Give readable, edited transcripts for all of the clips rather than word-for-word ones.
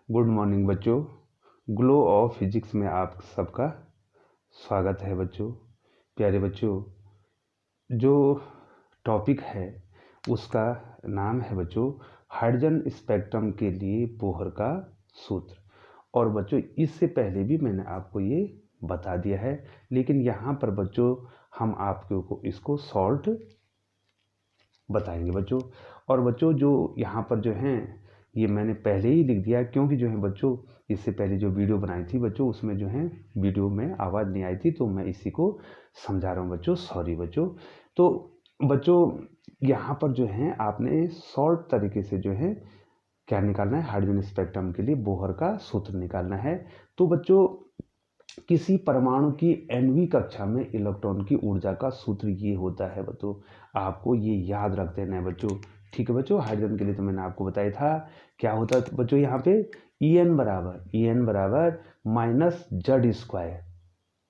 Good morning बच्चों। Glow of physics में आप सबका स्वागत है बच्चों। प्यारे बच्चों, जो टॉपिक है उसका नाम है बच्चों हाइड्रोजन स्पेक्ट्रम के लिए बोहर का सूत्र। और बच्चों इससे पहले भी मैंने आपको ये बता दिया है, लेकिन यहाँ पर बच्चों हम आपको इसको सॉल्व बताएंगे बच्चों। और बच्चों जो यहाँ पर जो हैं ये मैंने पहले ही लिख दिया, क्योंकि जो है बच्चों इससे पहले जो वीडियो बनाई थी बच्चों उसमें जो है वीडियो में आवाज़ नहीं आई थी, तो मैं इसी को समझा रहा हूँ बच्चों, सॉरी बच्चों। तो बच्चों यहाँ पर जो है आपने शॉर्ट तरीके से जो है क्या निकालना है, हाइड्रोजन स्पेक्ट्रम के लिए बोहर का सूत्र निकालना है। तो बच्चों किसी परमाणु की nवीं कक्षा में इलेक्ट्रॉन की ऊर्जा का सूत्र ये होता है बच्चों, आपको ये याद रख देना है बच्चों। ठीक है बच्चों, हाइड्रोजन के लिए तो मैंने आपको बताया था क्या होता है बच्चों, यहाँ पे En बराबर माइनस जेड स्क्वायर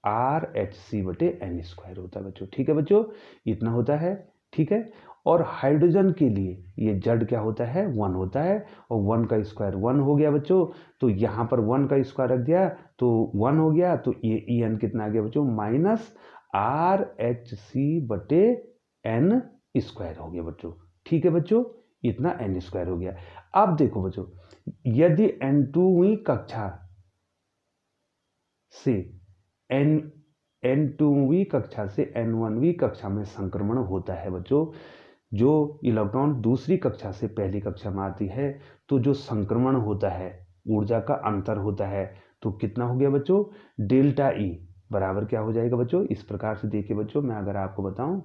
RH/n² होता है बच्चों। ठीक है बच्चों, इतना होता है। ठीक है, और हाइड्रोजन के लिए ये जेड क्या होता है, 1 होता है, और 1 का स्क्वायर 1 हो गया बच्चों। तो यहाँ पर 1 का स्क्वायर रख दिया तो 1 हो गया, तो ये En कितना आ गया बच्चों, -RHc/n² हो गया बच्चों। ठीक है बच्चों, इतना n² हो गया। अब देखो बच्चों, यदि n2वीं कक्षा से n2वीं कक्षा से n1वीं कक्षा में संक्रमण होता है बच्चों, जो इलेक्ट्रॉन दूसरी कक्षा से पहली कक्षा में आती है, तो जो संक्रमण होता है ऊर्जा का अंतर होता है, तो कितना हो गया बच्चों, डेल्टा ई बराबर क्या हो जाएगा बच्चों, इस प्रकार से देखिए बच्चों, मैं अगर आपको बताऊं,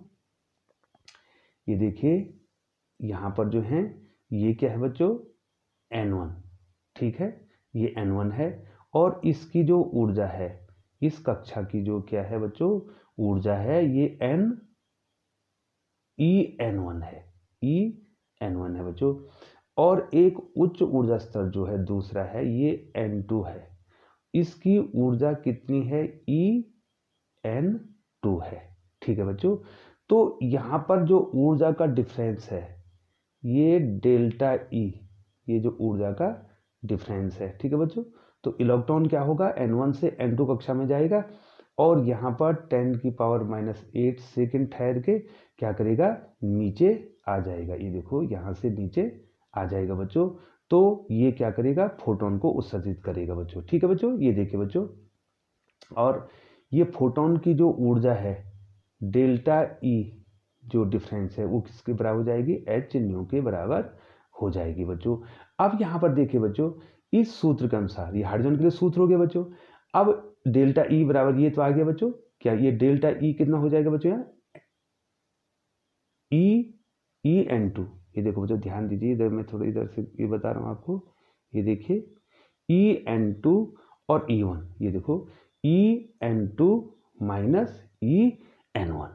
ये देखिए यहाँ पर जो है ये क्या है बच्चों, n1। ठीक है, ये n1 है, और इसकी जो ऊर्जा है, इस कक्षा की जो क्या है बच्चों ऊर्जा है, ये En1 है, En1 है बच्चों। और एक उच्च ऊर्जा स्तर जो है दूसरा है, ये n2 है, इसकी ऊर्जा कितनी है, En2 है। ठीक है बच्चों, तो यहाँ पर जो ऊर्जा का डिफरेंस है ये डेल्टा ई, ये जो ऊर्जा का डिफरेंस है। ठीक है बच्चों, तो इलेक्ट्रॉन क्या होगा, n1 से n2 कक्षा में जाएगा, और यहाँ पर 10⁻⁸ सेकेंड ठहर के क्या करेगा, नीचे आ जाएगा। ये देखो यहाँ से नीचे आ जाएगा बच्चों, तो ये क्या करेगा, फोटोन को उत्सर्जित करेगा बच्चों। ठीक है बच्चों, ये देखिए बच्चों, और ये फोटोन की जो ऊर्जा है डेल्टा ई, जो डिफरेंस है वो किसके बराबर हो जाएगी, h के बराबर हो जाएगी बच्चों। अब यहाँ पर देखिए बच्चों, इस सूत्र के अनुसार ये हाइड्रोजन के लिए सूत्र हो गया बच्चों। अब डेल्टा ई बराबर ये तो आ गया बच्चों, क्या ये डेल्टा ई कितना हो जाएगा बच्चों, यहाँ En2, ये देखो बच्चों ध्यान दीजिए, इधर मैं थोड़ा इधर से ये बता रहा हूँ आपको, ये देखिए En2 और E1, ये देखो En2 माइनस En1।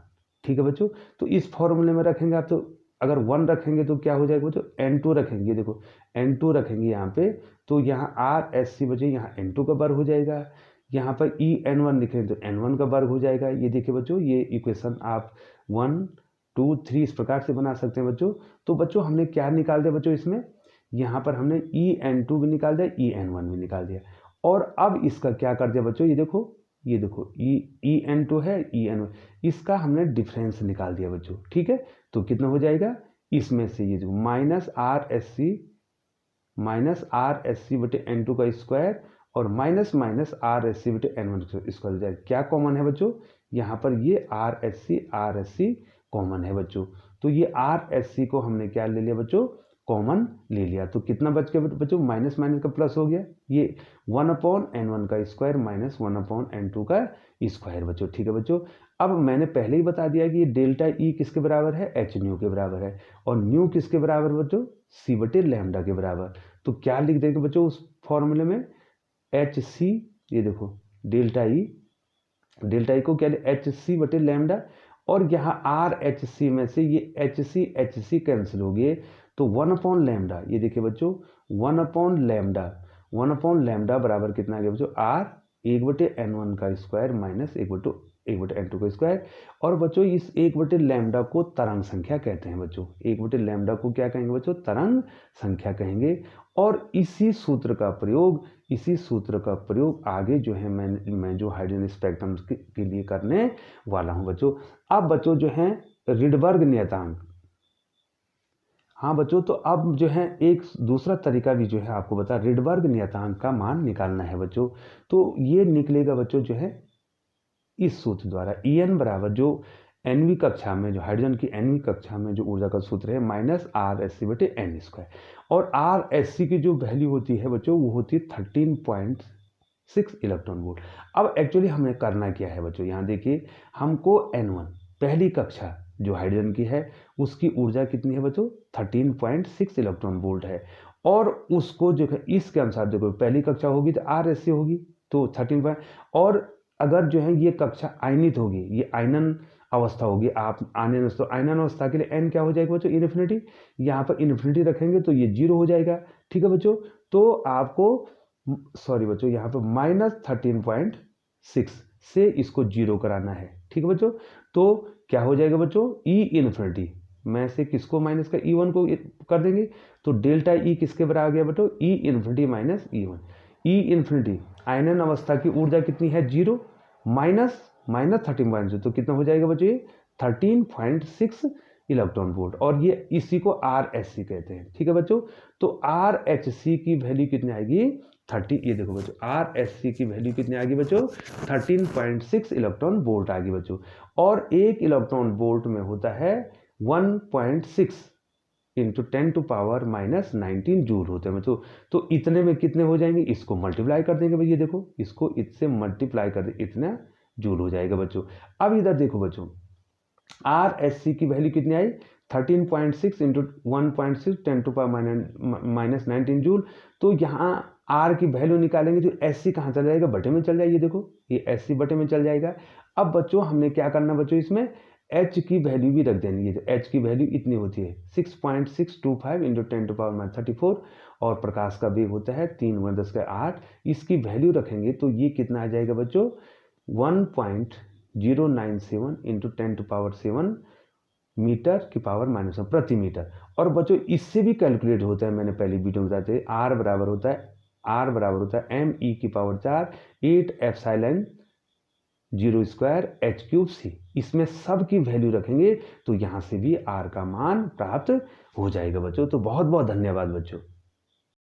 ठीक है बच्चों, तो इस फॉर्मूले में रखेंगे आप, तो अगर 1 रखेंगे तो क्या हो जाएगा बच्चों, n2 रखेंगे, देखो n2 रखेंगे यहाँ पे, तो यहाँ RHc बचे, यहाँ n2 का वर्ग हो जाएगा, यहाँ पर En1 लिखेंगे तो n1 का वर्ग हो जाएगा। ये देखिए बच्चों, ये इक्वेशन आप 1 2 3 इस प्रकार से बना सकते हैं बच्चों। तो बच्चों हमने क्या निकाल दिया बच्चों, इसमें यहाँ पर हमने En2 भी निकाल दिया, En1 भी निकाल दिया, और अब इसका क्या कर दिया बच्चों, ये देखो En2 है, En1, इसका हमने डिफरेंस निकाल दिया बच्चों। ठीक है, तो कितना हो जाएगा, इसमें से ये जो -RHc/n2 का स्क्वायर और -RHc/n1 का स्क्वायर हो जाएगा। क्या कॉमन है बच्चों, यहाँ पर ये RHc कॉमन है बच्चों, तो ये RHc को हमने क्या ले लिया बच्चों, कॉमन ले लिया, तो कितना बच गया बच्चों, माइनस माइनस का प्लस हो गया, ये 1/n1 का स्क्वायर माइनस 1/n2 का स्क्वायर बच्चों। ठीक है बच्चों, अब मैंने पहले ही बता दिया कि ये डेल्टा ई किसके बराबर है, h न्यू के बराबर है, और न्यू किसके बराबर बच्चों, c/λ के बराबर। तो क्या लिख देंगे बच्चों उस फॉर्मूले में, Hc, ये देखो डेल्टा ई को क्या Hc/λ, और यहाँ RHc में से ये Hc कैंसिल हो गए, तो 1/λ, ये देखिए बच्चों 1/λ बराबर कितना आ गया बच्चों, R 1/n1 का स्क्वायर माइनस 1/n2 1/n2 का स्क्वायर। और बच्चों इस 1/λ को तरंग संख्या कहते हैं बच्चों। 1/λ को क्या कहेंगे बच्चों? तरंग संख्या कहेंगे। और इसी सूत्र का प्रयोग आगे जो है मैं जो हाइड्रोजन स्पेक्ट्रम के लिए करने वाला हूं बच्चों। अब बच्चों जो है रिडबर्ग नियतांक, हाँ बच्चों, तो अब जो है एक दूसरा तरीका भी जो है आपको बता, रिडबर्ग नियतांक का मान निकालना है बच्चों। तो ये निकलेगा बच्चों जो है इस सूत्र द्वारा, En बराबर जो nवीं कक्षा में, जो हाइड्रोजन की nवीं कक्षा में जो ऊर्जा का सूत्र है -RSc/n²। और RSc की जो वैल्यू होती है बच्चों वो होती है 13.6 इलेक्ट्रॉन वोल्ट। अब एक्चुअली हमें करना क्या है बच्चों, यहाँ देखिए, हमको N1 पहली कक्षा जो हाइड्रोजन की है उसकी ऊर्जा कितनी है बच्चों? 13.6 इलेक्ट्रॉन वोल्ट है। और उसको जो है इसके अनुसार देखो, पहली कक्षा होगी तो RSc होगी, तो 13 और अगर जो है ये कक्षा आयनित होगी, ये आयनन अवस्था होगी, आप आयनन अवस्था के लिए n क्या हो जाएगा बच्चों? इन्फिनिटी। यहाँ पर इन्फिनिटी रखेंगे तो ये 0 हो जाएगा। ठीक है बच्चों, तो आपको सॉरी बच्चों, यहाँ पर -13.6 से इसको 0 कराना है। ठीक है बच्चों, तो क्या हो जाएगा बच्चों? E इन्फिनिटी में से किसको माइनस का E1 को कर देंगे, तो डेल्टा E किसके बराबर आ गया बच्चों? E infinity minus E1। E infinity आयनन अवस्था की ऊर्जा कितनी है? 0 माइनस 13.6, तो कितना हो जाएगा बच्चों? ये 13.6 इलेक्ट्रॉन वोल्ट। और ये इसी को RSc कहते हैं। ठीक है बच्चों, तो RHc की वैल्यू कितनी आएगी? 30। ये देखो बच्चों, RSc की वैल्यू कितनी आएगी बच्चों? 13.6 इलेक्ट्रॉन वोल्ट आएगी बच्चों। और 1 इलेक्ट्रॉन वोल्ट में होता है 1.6 इंटू 10⁻⁻19 जूल होते हैं बच्चों। तो इतने में कितने हो जाएंगे? इसको मल्टीप्लाई कर देंगे भाई, ये देखो, इसको इससे मल्टीप्लाई कर दे, इतना जूल हो जाएगा बच्चों। अब इधर देखो बच्चों, RSc की वैल्यू कितनी आई? 13.6 इंटू 1.6 10⁻⁻19 जूल। तो यहाँ R की वैल्यू निकालेंगे तो SC कहाँ चला जाएगा? बटे में चल जाएगा। ये देखो, ये SC बटे में चल जाएगा। अब बच्चों हमने क्या करना बच्चों, इसमें H की वैल्यू भी रख देनी है। तो H की वैल्यू इतनी होती है 6.625 इंटू 10⁻34। और प्रकाश का वेग होता है 3×10⁸। इसकी वैल्यू रखेंगे तो ये कितना आ जाएगा बच्चों? 1.097 इंटू 10⁻7 मीटर की पावर -1 प्रति मीटर। और बच्चों इससे भी कैलकुलेट होता है, मैंने पहली वीडियो में बताते, R बराबर होता है me की पावर 4 8ε0² h³ इसमें सब की वैल्यू रखेंगे तो यहाँ से भी R का मान प्राप्त हो जाएगा बच्चों। तो बहुत बहुत धन्यवाद बच्चों।